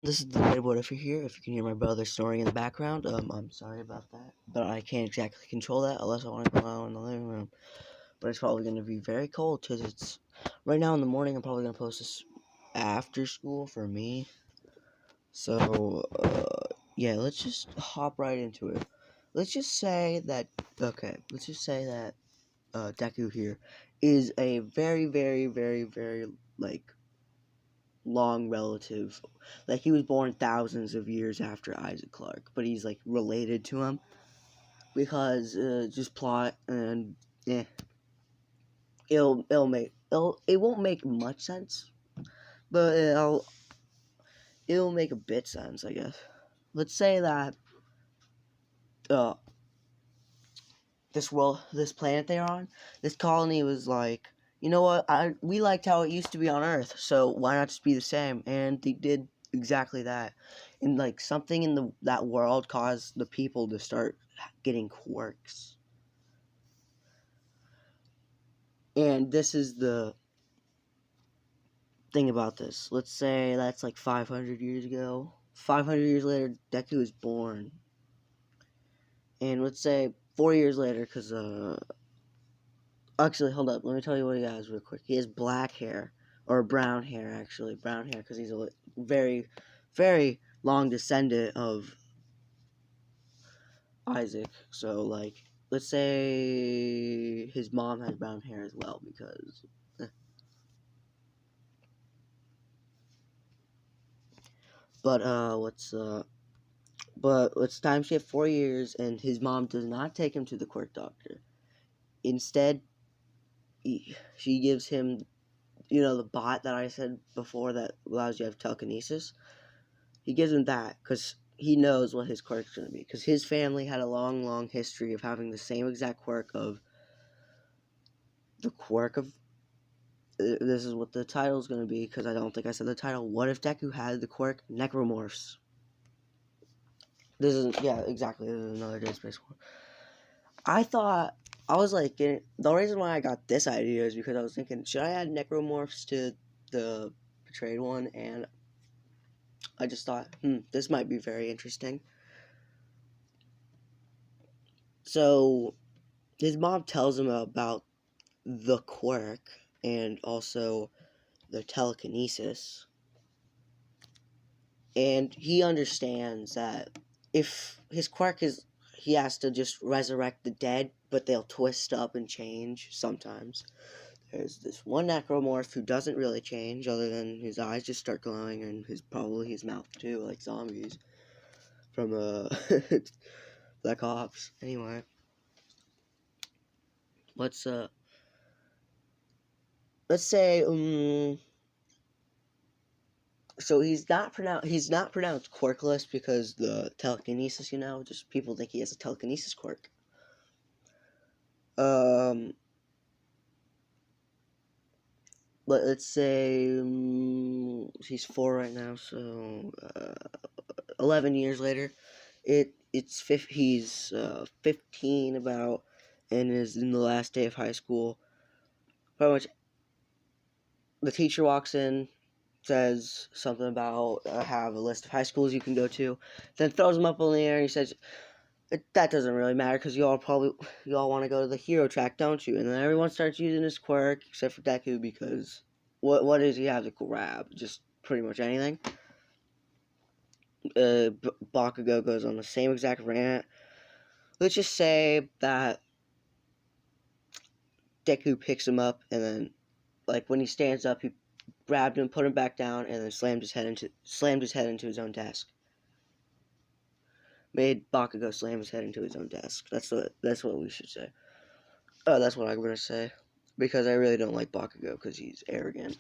This is the Red Whatever here. If you can hear my brother snoring in the background, I'm sorry about that. But I can't exactly control that unless I want to go out in the living room. But it's probably going to be very cold because it's right now in the morning. I'm probably going to post this after school for me. So, yeah, let's just hop right into it. Let's just say that, Deku here is a very, very, very, very, like, long relative. Like, he was born thousands of years after Isaac Clarke, but he's, like, related to him because, just plot and, it won't make much sense, but it'll make a bit sense, I guess. Let's say that, uh, this planet they're on, this colony was like, you know what, we liked how it used to be on Earth, so why not just be the same? And they did exactly that. And like something in that world caused the people to start getting quirks. And this is the thing about this. Let's say that's like 500 years ago. 500 years later, Deku was born. And let's say 4 years later, because actually, hold up. Let me tell you what he has real quick. He has black hair. Or brown hair, actually. Brown hair, because he's a very, very long descendant of Isaac. So, like, let's say his mom has brown hair as well, because... But, But let's time shift 4 years, and his mom does not take him to the Quirk doctor. Instead, she gives him, the bot that I said before that allows you to have telekinesis. He gives him that because he knows what his quirk's going to be. Because his family had a long, long history of having the same exact quirk of the quirk of. This is what the title is going to be because I don't think I said the title. What if Deku had the quirk Necromorphs? This is, yeah, exactly. This is another Dead Space one. I was like, the reason why I got this idea is because I was thinking, should I add Necromorphs to the Betrayed one? And I just thought, this might be very interesting. So, his mom tells him about the quirk and also the telekinesis. And he understands that if his quirk is, he has to just resurrect the dead, but they'll twist up and change sometimes. There's this one necromorph who doesn't really change, other than his eyes just start glowing and probably his mouth too, like zombies from Black Ops. Anyway, let's say so he's not pronounced quirkless because the telekinesis, just people think he has a telekinesis quirk. But let's say he's 4 right now, so 11 years later, he's 15 about, and is in the last day of high school. Pretty much, the teacher walks in, says something about have a list of high schools you can go to, then throws them up in the air and he says, that doesn't really matter because you all want to go to the hero track, don't you? And then everyone starts using his quirk except for Deku because what does he have to grab? Just pretty much anything. Bakugo goes on the same exact rant. Let's just say that Deku picks him up and then, like, when he stands up, he grabbed him, put him back down, and then slammed his head into his own desk. Made Bakugo slam his head into his own desk. That's what we should say. Oh, that's what I'm gonna say. Because I really don't like Bakugo because he's arrogant.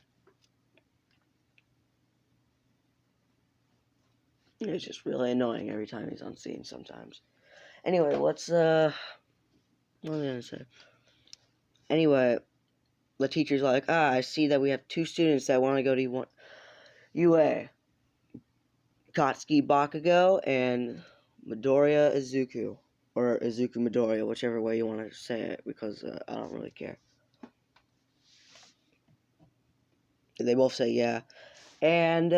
It's just really annoying every time he's on scene sometimes. Anyway, what was I gonna say? Anyway, the teacher's like, I see that we have 2 students that want to go to UA. Katsuki Bakugo and Midoriya Izuku. Or Izuku Midoriya, whichever way you want to say it, because I don't really care. They both say yeah. And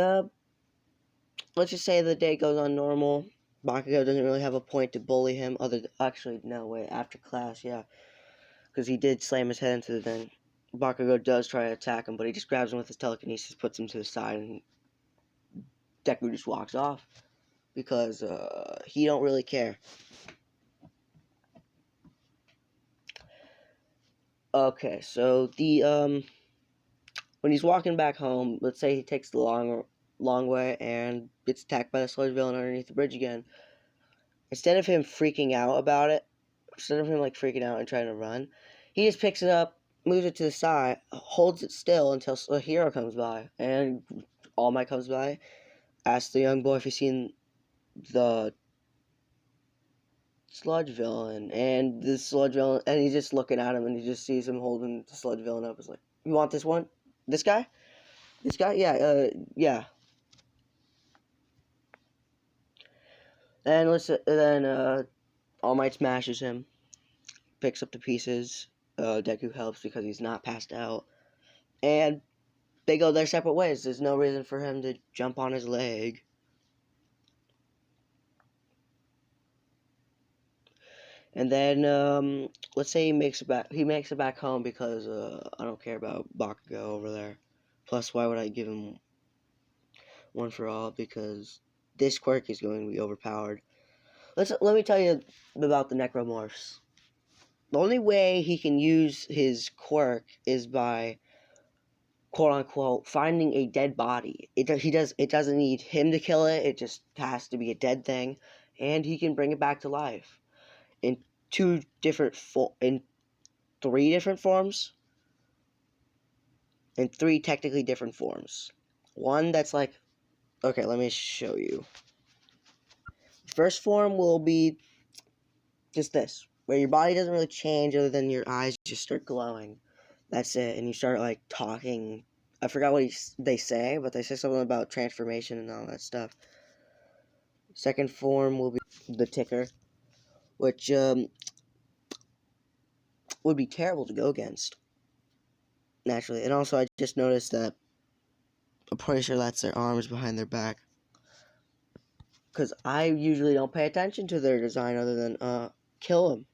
let's just say the day goes on normal. Bakugo doesn't really have a point to bully him. Actually, no, wait, after class, yeah. Because he did slam his head into the thing. Bakugo does try to attack him, but he just grabs him with his telekinesis, puts him to the side, and Deku just walks off. Because he don't really care. Okay, so when he's walking back home, let's say he takes the long way and gets attacked by the sludge villain underneath the bridge again. Instead of him freaking out about it, instead of him like freaking out and trying to run, he just picks it up, moves it to the side, holds it still until a hero comes by, and All Might comes by, asks the young boy if he's seen the sludge villain, and the sludge villain, and he's just looking at him, and he just sees him holding the sludge villain up. He's like, "You want this one? This guy? This guy? Yeah, yeah." And All Might smashes him, picks up the pieces. Deku helps because he's not passed out, and they go their separate ways. There's no reason for him to jump on his leg. And then let's say he makes it back. He makes it back home because I don't care about Bakugo over there. Plus, why would I give him one for all? Because this quirk is going to be overpowered. Let me tell you about the necromorphs. The only way he can use his quirk is by, quote unquote, finding a dead body. It doesn't need him to kill it. It just has to be a dead thing, and he can bring it back to life in three different forms. In three technically different forms. One that's like, okay, let me show you. First form will be just this, where your body doesn't really change other than your eyes just start glowing. That's it, and you start like talking. I forgot what they say, but they say something about transformation and all that stuff. Second form will be the ticker, which would be terrible to go against, naturally. And also, I just noticed that I'm pretty sure that's their arms behind their back. Because I usually don't pay attention to their design other than kill them.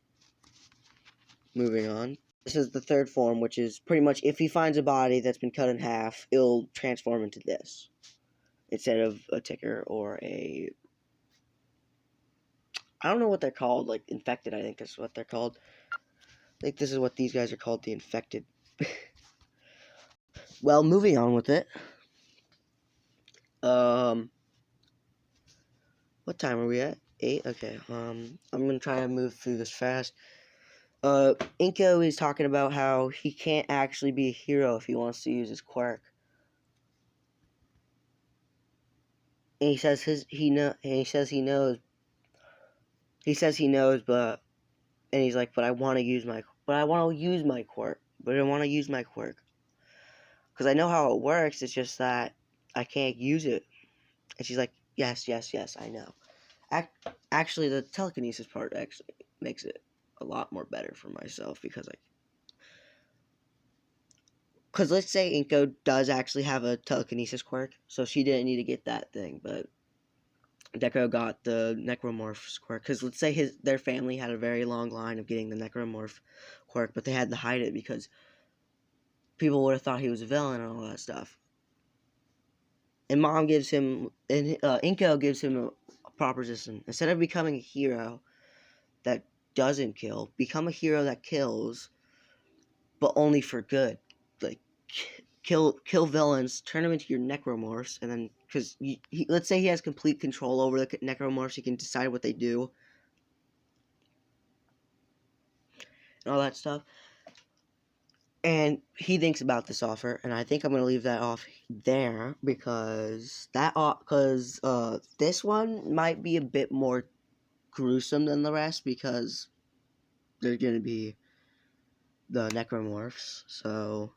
Moving on. This is the third form, which is pretty much if he finds a body that's been cut in half, it'll transform into this. Instead of a ticker or a... I don't know what they're called, like infected, I think that's what they're called. I think this is what these guys are called, the infected. Well, moving on with it. What time are we at? 8? Okay, I'm gonna try to move through this fast. Inko is talking about how he can't actually be a hero if he wants to use his quirk. And he says he knows. He says he knows, but he's like, but I want to use my quirk. But I want to use my quirk because I know how it works. It's just that I can't use it. And she's like, yes, I know. Actually, the telekinesis part actually makes it a lot more better for myself because let's say Inko does actually have a telekinesis quirk, so she didn't need to get that thing, but Deku got the Necromorph's quirk, because let's say their family had a very long line of getting the Necromorph quirk, but they had to hide it because people would have thought he was a villain and all that stuff. And Inko gives him a proposition. Instead of becoming a hero that doesn't kill, become a hero that kills, but only for good. Like, kill villains, turn them into your necromorphs, and then, because let's say he has complete control over the necromorphs, he can decide what they do, and all that stuff. And he thinks about this offer, and I think I'm going to leave that off there, because this one might be a bit more gruesome than the rest, because there's going to be the necromorphs, so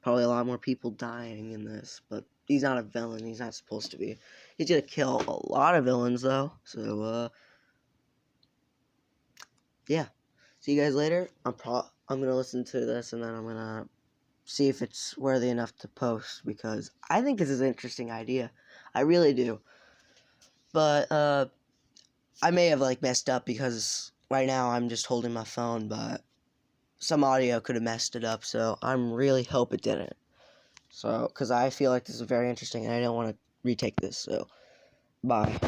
probably a lot more people dying in this, but he's not a villain. He's not supposed to be. He's gonna kill a lot of villains, though. So, yeah. See you guys later. I'm gonna listen to this, and then I'm gonna see if it's worthy enough to post, because I think this is an interesting idea. I really do. But I may have like messed up because right now I'm just holding my phone, but some audio could have messed it up, so I'm really hope it didn't. So, because I feel like this is very interesting and I don't want to retake this, so bye.